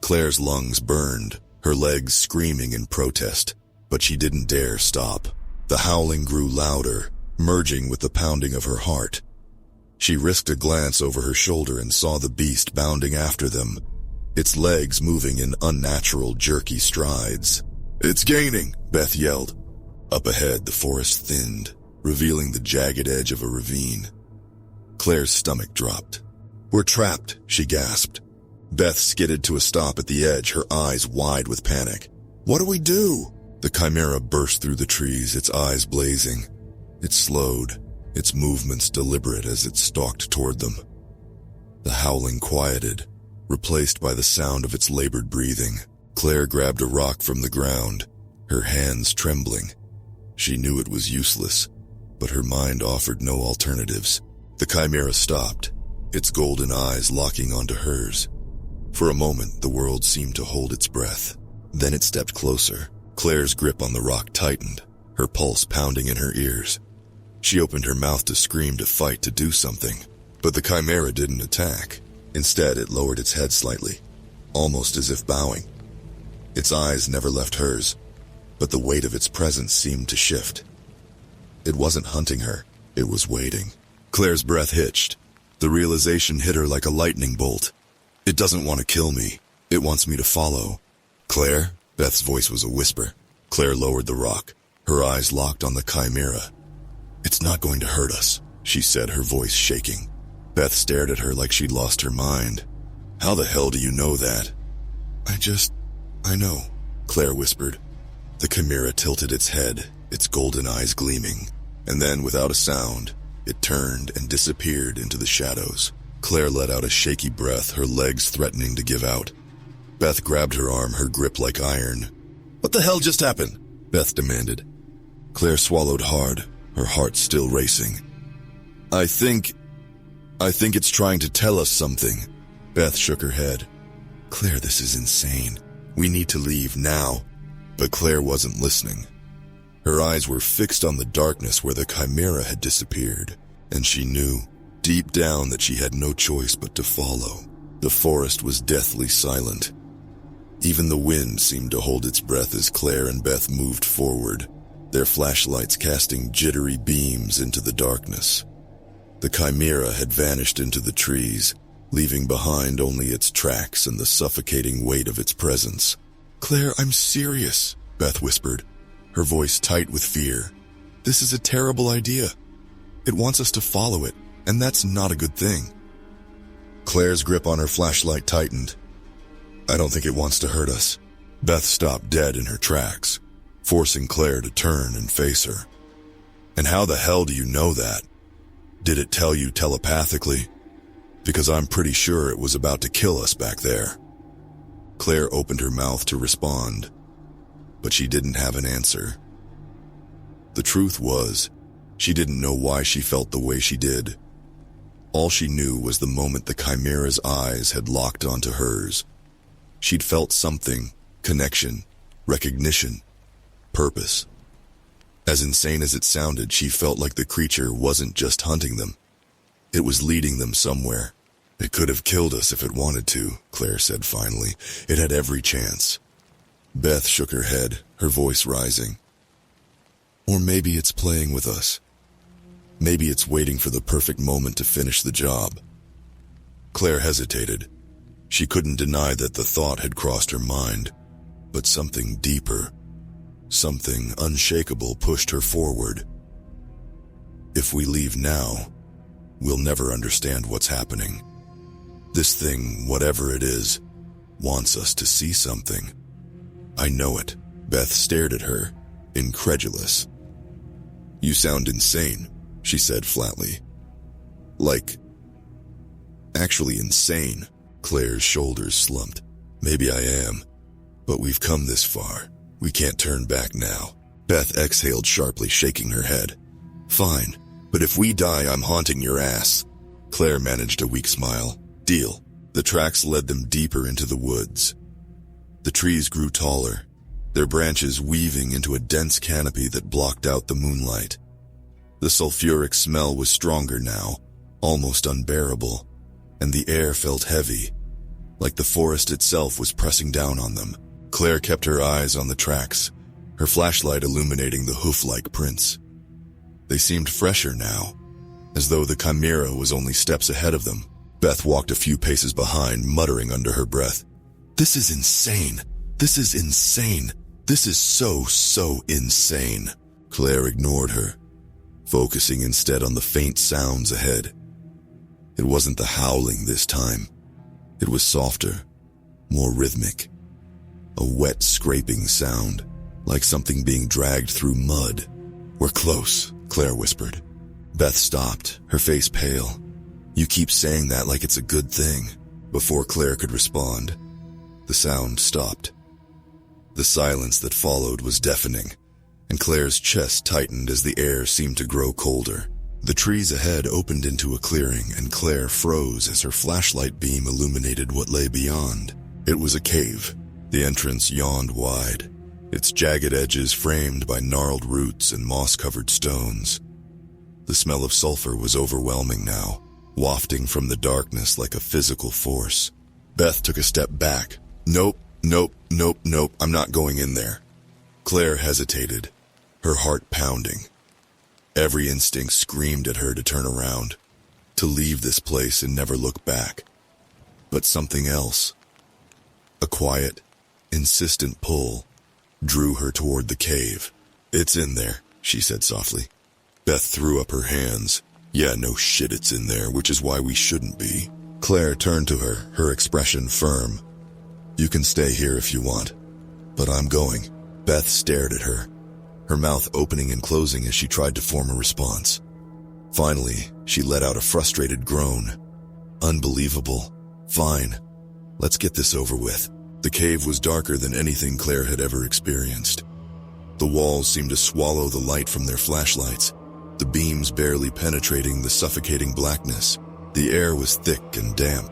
Claire's lungs burned, her legs screaming in protest, but she didn't dare stop. The howling grew louder, merging with the pounding of her heart. She risked a glance over her shoulder and saw the beast bounding after them, its legs moving in unnatural, jerky strides. "It's gaining!" Beth yelled. Up ahead, the forest thinned, revealing the jagged edge of a ravine. Claire's stomach dropped. "We're trapped," she gasped. Beth skidded to a stop at the edge, her eyes wide with panic. "What do we do?" The chimera burst through the trees, its eyes blazing. It slowed, its movements deliberate as it stalked toward them. The howling quieted, replaced by the sound of its labored breathing. Claire grabbed a rock from the ground, her hands trembling. She knew it was useless, but her mind offered no alternatives. The chimera stopped, its golden eyes locking onto hers. For a moment, the world seemed to hold its breath. Then it stepped closer. Claire's grip on the rock tightened, her pulse pounding in her ears. She opened her mouth to scream, to fight, to do something, but the chimera didn't attack. Instead, it lowered its head slightly, almost as if bowing. Its eyes never left hers, but the weight of its presence seemed to shift. It wasn't hunting her, it was waiting. Claire's breath hitched. The realization hit her like a lightning bolt. It doesn't want to kill me. It wants me to follow. "Claire?" Beth's voice was a whisper. Claire lowered the rock, her eyes locked on the chimera. "It's not going to hurt us," she said, her voice shaking. Beth stared at her like she'd lost her mind. "How the hell do you know that?" I know," Claire whispered. The chimera tilted its head, its golden eyes gleaming, and then, without a sound, it turned and disappeared into the shadows. Claire let out a shaky breath, her legs threatening to give out. Beth grabbed her arm, her grip like iron. "What the hell just happened?" Beth demanded. Claire swallowed hard, her heart still racing. I think it's trying to tell us something." Beth shook her head. "Claire, this is insane. We need to leave now." But Claire wasn't listening. Her eyes were fixed on the darkness where the chimera had disappeared, and she knew, deep down, that she had no choice but to follow. The forest was deathly silent. Even the wind seemed to hold its breath as Claire and Beth moved forward, their flashlights casting jittery beams into the darkness. The chimera had vanished into the trees, leaving behind only its tracks and the suffocating weight of its presence. "Claire, I'm serious," Beth whispered, her voice tight with fear. "This is a terrible idea. It wants us to follow it, and that's not a good thing." Claire's grip on her flashlight tightened. "I don't think it wants to hurt us." Beth stopped dead in her tracks, forcing Claire to turn and face her. "And how the hell do you know that? Did it tell you telepathically? Because I'm pretty sure it was about to kill us back there." Claire opened her mouth to respond, but she didn't have an answer. The truth was, she didn't know why she felt the way she did. All she knew was the moment the chimera's eyes had locked onto hers, she'd felt something: connection, recognition, purpose. As insane as it sounded, she felt like the creature wasn't just hunting them. It was leading them somewhere. "It could have killed us if it wanted to," Claire said finally. "It had every chance." Beth shook her head, her voice rising. "Or maybe it's playing with us. Maybe it's waiting for the perfect moment to finish the job." Claire hesitated. She couldn't deny that the thought had crossed her mind, but something deeper, something unshakable pushed her forward. "If we leave now, we'll never understand what's happening. This thing, whatever it is, wants us to see something. I know it. Beth stared at her, incredulous. You sound insane, she said flatly. Like, actually insane. Claire's shoulders slumped. Maybe I am, but we've come this far. We can't turn back now. Beth exhaled sharply, shaking her head. Fine, but if we die, I'm haunting your ass. Claire managed a weak smile. Deal. The tracks led them deeper into the woods. The trees grew taller, their branches weaving into a dense canopy that blocked out the moonlight. The sulfuric smell was stronger now, almost unbearable, and the air felt heavy, like the forest itself was pressing down on them. Claire kept her eyes on the tracks, her flashlight illuminating the hoof-like prints. They seemed fresher now, as though the chimera was only steps ahead of them. Beth walked a few paces behind, muttering under her breath, "This is insane. This is insane. This is so insane." Claire ignored her, focusing instead on the faint sounds ahead. It wasn't the howling this time. It was softer, more rhythmic. A wet scraping sound, like something being dragged through mud. "We're close," Claire whispered. Beth stopped, her face pale. "You keep saying that like it's a good thing." Before Claire could respond, the sound stopped. The silence that followed was deafening, and Claire's chest tightened as the air seemed to grow colder. The trees ahead opened into a clearing, and Claire froze as her flashlight beam illuminated what lay beyond. It was a cave. The entrance yawned wide, its jagged edges framed by gnarled roots and moss-covered stones. The smell of sulfur was overwhelming now, wafting from the darkness like a physical force. Beth took a step back. Nope, I'm not going in there." Claire hesitated, her heart pounding. Every instinct screamed at her to turn around, to leave this place and never look back. But something else, a quiet, insistent pull, drew her toward the cave. "It's in there," she said softly. Beth threw up her hands. "Yeah, no shit, it's in there, which is why we shouldn't be." Claire turned to her, her expression firm. "You can stay here if you want, but I'm going." Beth stared at her, her mouth opening and closing as she tried to form a response. Finally, she let out a frustrated groan. "Unbelievable. Fine. Let's get this over with." The cave was darker than anything Claire had ever experienced. The walls seemed to swallow the light from their flashlights, the beams barely penetrating the suffocating blackness. The air was thick and damp,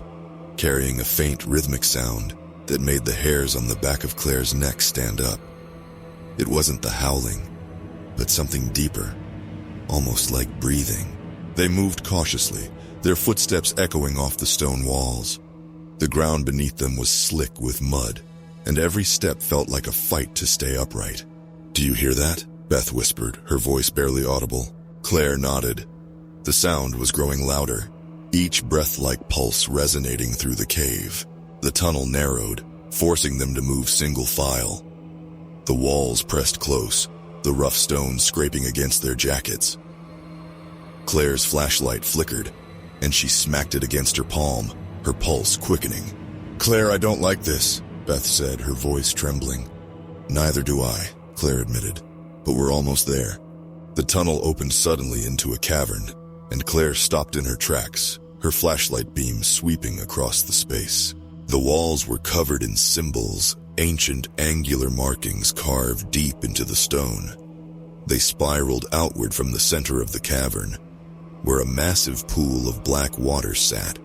carrying a faint rhythmic sound that made the hairs on the back of Claire's neck stand up. It wasn't the howling, but something deeper, almost like breathing. They moved cautiously, their footsteps echoing off the stone walls. The ground beneath them was slick with mud, and every step felt like a fight to stay upright. "Do you hear that?" Beth whispered, her voice barely audible. Claire nodded. The sound was growing louder, each breath-like pulse resonating through the cave. The tunnel narrowed, forcing them to move single file. The walls pressed close, the rough stones scraping against their jackets. Claire's flashlight flickered, and she smacked it against her palm, her pulse quickening. "Claire, I don't like this," Beth said, her voice trembling. "Neither do I," Claire admitted, "but we're almost there." The tunnel opened suddenly into a cavern, and Claire stopped in her tracks, her flashlight beam sweeping across the space. The walls were covered in symbols, ancient angular markings carved deep into the stone. They spiraled outward from the center of the cavern, where a massive pool of black water sat,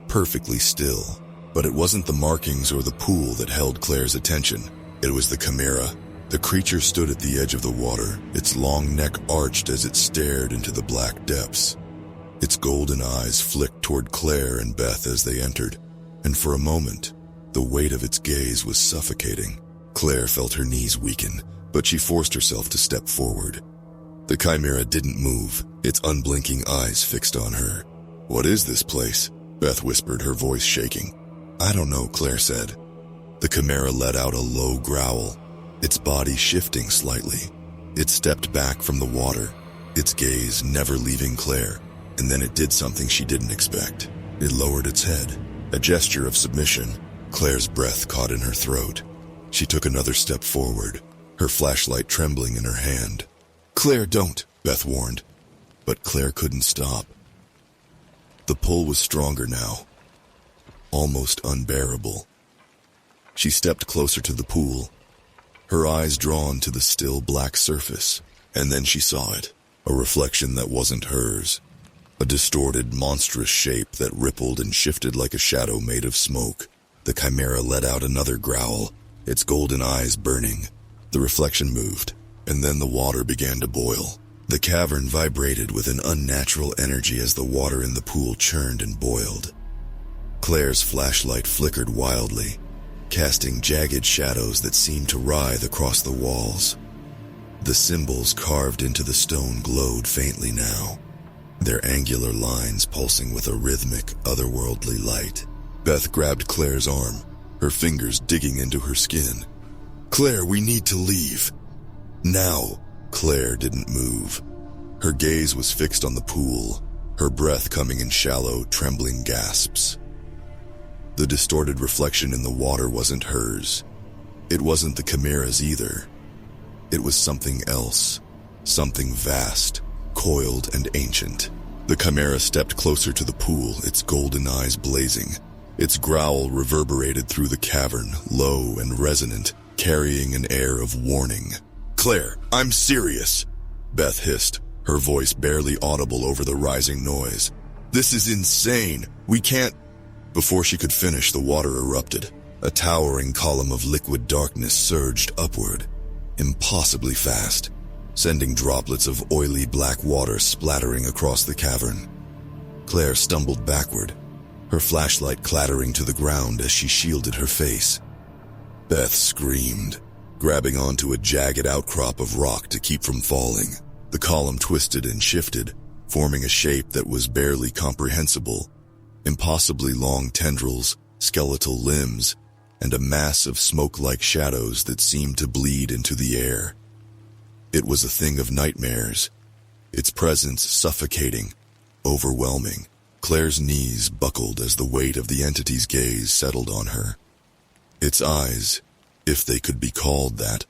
perfectly still. But it wasn't the markings or the pool that held Claire's attention. It was the chimera. The creature stood at the edge of the water, its long neck arched as it stared into the black depths. Its golden eyes flicked toward Claire and Beth as they entered, and for a moment, the weight of its gaze was suffocating. Claire felt her knees weaken, but she forced herself to step forward. The chimera didn't move, its unblinking eyes fixed on her. "What is this place?" Beth whispered, her voice shaking. "I don't know," Claire said. The chimera let out a low growl, its body shifting slightly. It stepped back from the water, its gaze never leaving Claire, and then it did something she didn't expect. It lowered its head, a gesture of submission. Claire's breath caught in her throat. She took another step forward, her flashlight trembling in her hand. "Claire, don't," Beth warned. But Claire couldn't stop. The pull was stronger now, almost unbearable. She stepped closer to the pool, her eyes drawn to the still black surface, and then she saw it, a reflection that wasn't hers, a distorted, monstrous shape that rippled and shifted like a shadow made of smoke. The chimera let out another growl, its golden eyes burning. The reflection moved, and then the water began to boil. The cavern vibrated with an unnatural energy as the water in the pool churned and boiled. Claire's flashlight flickered wildly, casting jagged shadows that seemed to writhe across the walls. The symbols carved into the stone glowed faintly now, their angular lines pulsing with a rhythmic, otherworldly light. Beth grabbed Claire's arm, her fingers digging into her skin. "Claire, we need to leave. Now." Claire didn't move. Her gaze was fixed on the pool, her breath coming in shallow, trembling gasps. The distorted reflection in the water wasn't hers. It wasn't the chimera's either. It was something else, something vast, coiled and ancient. The chimera stepped closer to the pool, its golden eyes blazing. Its growl reverberated through the cavern, low and resonant, carrying an air of warning. "Claire, I'm serious," Beth hissed, her voice barely audible over the rising noise. "This is insane. We can't—" Before she could finish, the water erupted. A towering column of liquid darkness surged upward, impossibly fast, sending droplets of oily black water splattering across the cavern. Claire stumbled backward, her flashlight clattering to the ground as she shielded her face. Beth screamed, grabbing onto a jagged outcrop of rock to keep from falling. The column twisted and shifted, forming a shape that was barely comprehensible. Impossibly long tendrils, skeletal limbs, and a mass of smoke-like shadows that seemed to bleed into the air. It was a thing of nightmares, its presence suffocating, overwhelming. Claire's knees buckled as the weight of the entity's gaze settled on her. Its eyes, if they could be called that,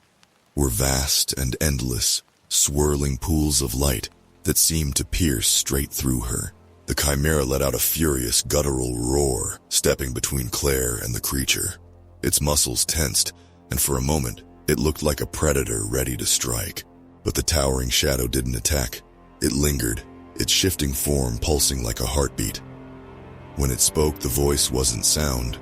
were vast and endless, swirling pools of light that seemed to pierce straight through her. The chimera let out a furious, guttural roar, stepping between Claire and the creature. Its muscles tensed, and for a moment, it looked like a predator ready to strike. But the towering shadow didn't attack. It lingered, its shifting form pulsing like a heartbeat. When it spoke, the voice wasn't sound,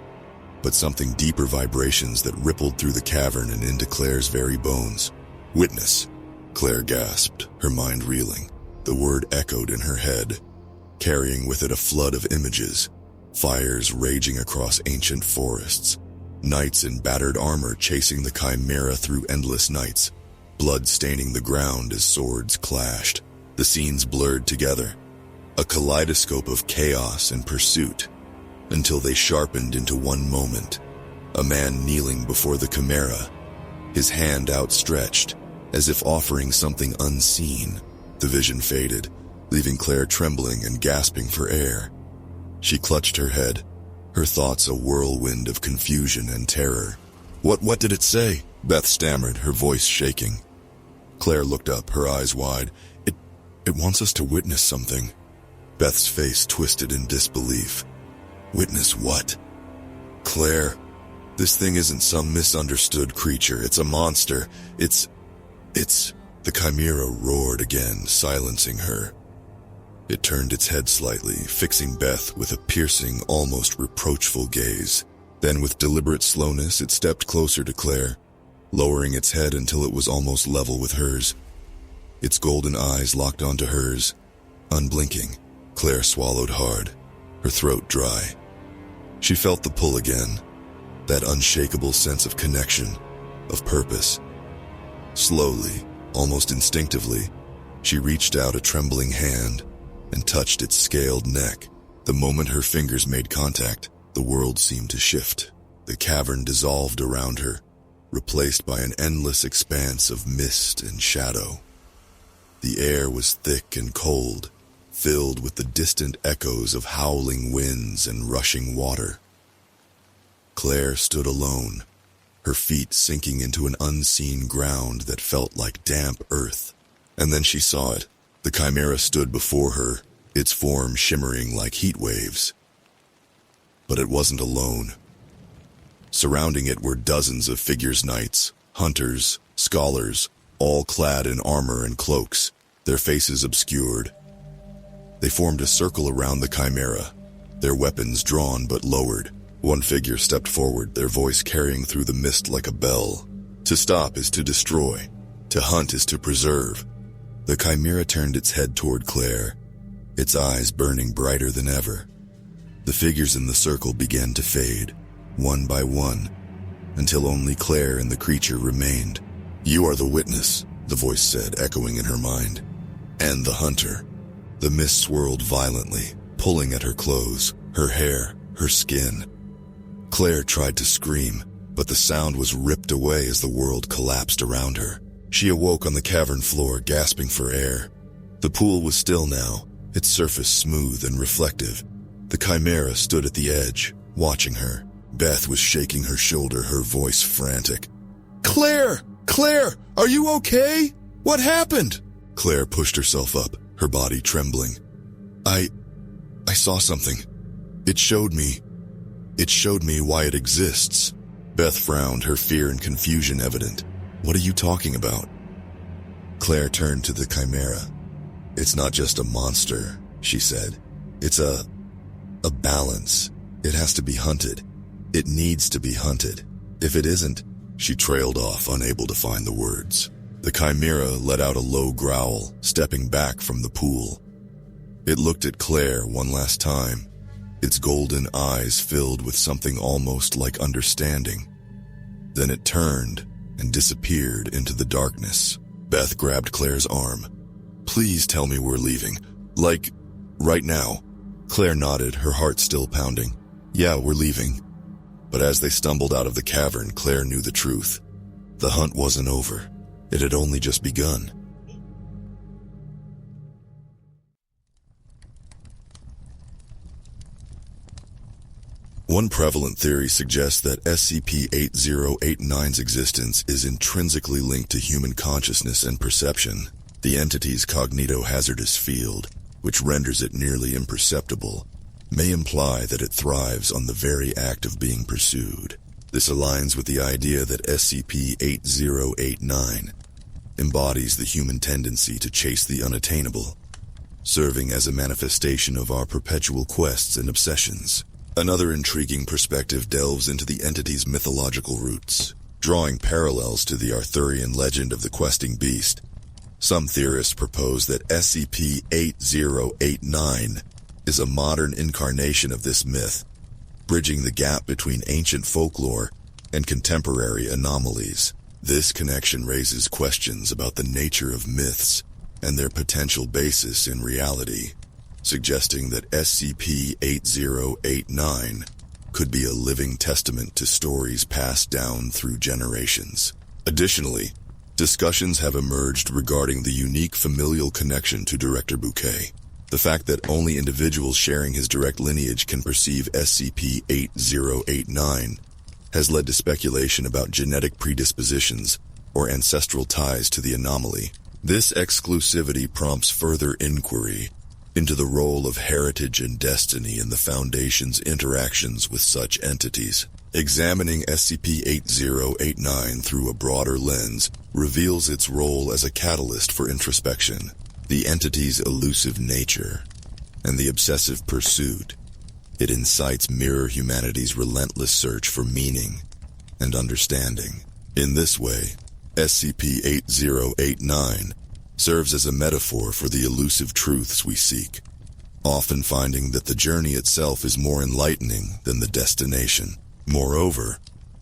but something deeper vibrations that rippled through the cavern and into Claire's very bones. "Witness," Claire gasped, her mind reeling. The word echoed in her head, carrying with it a flood of images, fires raging across ancient forests, knights in battered armor chasing the chimera through endless nights, blood staining the ground as swords clashed. The scenes blurred together, a kaleidoscope of chaos and pursuit, until they sharpened into one moment. A man kneeling before the chimera, his hand outstretched, as if offering something unseen. The vision faded, leaving Claire trembling and gasping for air. She clutched her head, her thoughts a whirlwind of confusion and terror. What did it say?" Beth stammered, her voice shaking. Claire looked up, her eyes wide. It wants us to witness something." Beth's face twisted in disbelief. "Witness what?" "Claire, this thing isn't some misunderstood creature. It's a monster. It's... The chimera roared again, silencing her. It turned its head slightly, fixing Beth with a piercing, almost reproachful gaze. Then with deliberate slowness, it stepped closer to Claire, lowering its head until it was almost level with hers. Its golden eyes locked onto hers, unblinking. Claire swallowed hard, her throat dry. She felt the pull again, that unshakable sense of connection, of purpose. Slowly, almost instinctively, she reached out a trembling hand and touched its scaled neck. The moment her fingers made contact, the world seemed to shift. The cavern dissolved around her, replaced by an endless expanse of mist and shadow. The air was thick and cold, filled with the distant echoes of howling winds and rushing water. Claire stood alone, her feet sinking into an unseen ground that felt like damp earth. And then she saw it. The chimera stood before her, its form shimmering like heat waves. But it wasn't alone. Surrounding it were dozens of figures, knights, hunters, scholars, all clad in armor and cloaks, their faces obscured. They formed a circle around the chimera, their weapons drawn but lowered. One figure stepped forward, their voice carrying through the mist like a bell. To stop is to destroy. To hunt is to preserve. The chimera turned its head toward Claire, its eyes burning brighter than ever. The figures in the circle began to fade, one by one, until only Claire and the creature remained. "You are the witness," the voice said, echoing in her mind. "And the hunter." The mist swirled violently, pulling at her clothes, her hair, her skin. Claire tried to scream, but the sound was ripped away as the world collapsed around her. She awoke on the cavern floor, gasping for air. The pool was still now, its surface smooth and reflective. The chimera stood at the edge, watching her. Beth was shaking her shoulder, her voice frantic. "Claire! Claire! Are you okay? What happened?" Claire pushed herself up, her body trembling. I saw something. It showed me why it exists." Beth frowned, her fear and confusion evident. "What are you talking about?" Claire turned to the chimera. "It's not just a monster," she said. "It's a balance. It has to be hunted. It needs to be hunted. If it isn't..." She trailed off, unable to find the words. The chimera let out a low growl, stepping back from the pool. It looked at Claire one last time, its golden eyes filled with something almost like understanding. Then it turned and disappeared into the darkness. Beth grabbed Claire's arm. "Please tell me we're leaving. Like, right now." Claire nodded, her heart still pounding. "Yeah, we're leaving." But as they stumbled out of the cavern, Claire knew the truth. The hunt wasn't over. It had only just begun. One prevalent theory suggests that SCP-8089's existence is intrinsically linked to human consciousness and perception, the entity's cognito-hazardous field, which renders it nearly imperceptible, may imply that it thrives on the very act of being pursued. This aligns with the idea that SCP-8089 embodies the human tendency to chase the unattainable, serving as a manifestation of our perpetual quests and obsessions. Another intriguing perspective delves into the entity's mythological roots, drawing parallels to the Arthurian legend of the questing beast. Some theorists propose that SCP-8089 is a modern incarnation of this myth, bridging the gap between ancient folklore and contemporary anomalies. This connection raises questions about the nature of myths and their potential basis in reality, suggesting that SCP-8089 could be a living testament to stories passed down through generations. Additionally, discussions have emerged regarding the unique familial connection to Director Bouquet. The fact that only individuals sharing his direct lineage can perceive SCP-8089 has led to speculation about genetic predispositions or ancestral ties to the anomaly. This exclusivity prompts further inquiry into the role of heritage and destiny in the Foundation's interactions with such entities. Examining SCP-8089 through a broader lens reveals its role as a catalyst for introspection, the entity's elusive nature, and the obsessive pursuit. It incites mirror humanity's relentless search for meaning and understanding. In this way, SCP-8089 serves as a metaphor for the elusive truths we seek, often finding that the journey itself is more enlightening than the destination. Moreover,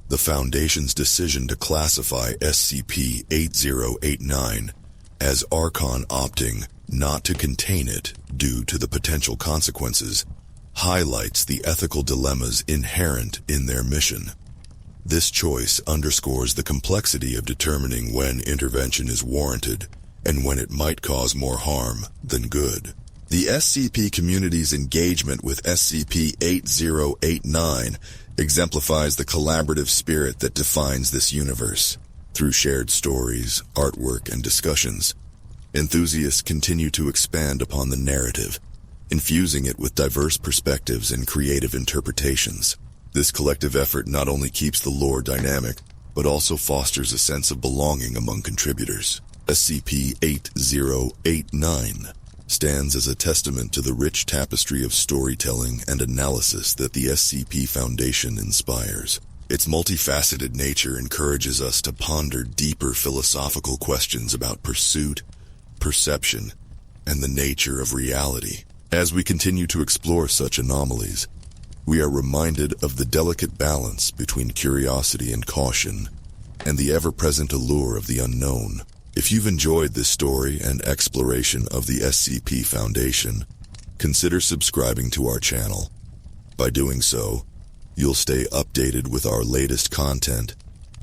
the Foundation's decision to classify SCP-8089 as Archon, opting not to contain it due to the potential consequences, highlights the ethical dilemmas inherent in their mission. This choice underscores the complexity of determining when intervention is warranted and when it might cause more harm than good. The SCP community's engagement with SCP-8089 exemplifies the collaborative spirit that defines this universe. Through shared stories, artwork, and discussions, enthusiasts continue to expand upon the narrative, infusing it with diverse perspectives and creative interpretations. This collective effort not only keeps the lore dynamic, but also fosters a sense of belonging among contributors. SCP-8089 stands as a testament to the rich tapestry of storytelling and analysis that the SCP Foundation inspires. Its multifaceted nature encourages us to ponder deeper philosophical questions about pursuit, perception, and the nature of reality. As we continue to explore such anomalies, we are reminded of the delicate balance between curiosity and caution, and the ever-present allure of the unknown. If you've enjoyed this story and exploration of the SCP Foundation, consider subscribing to our channel. By doing so, you'll stay updated with our latest content,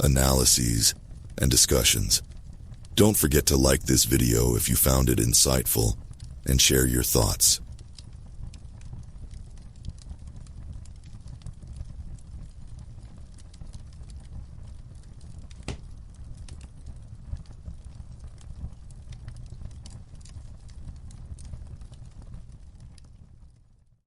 analyses, and discussions. Don't forget to like this video if you found it insightful, and share your thoughts.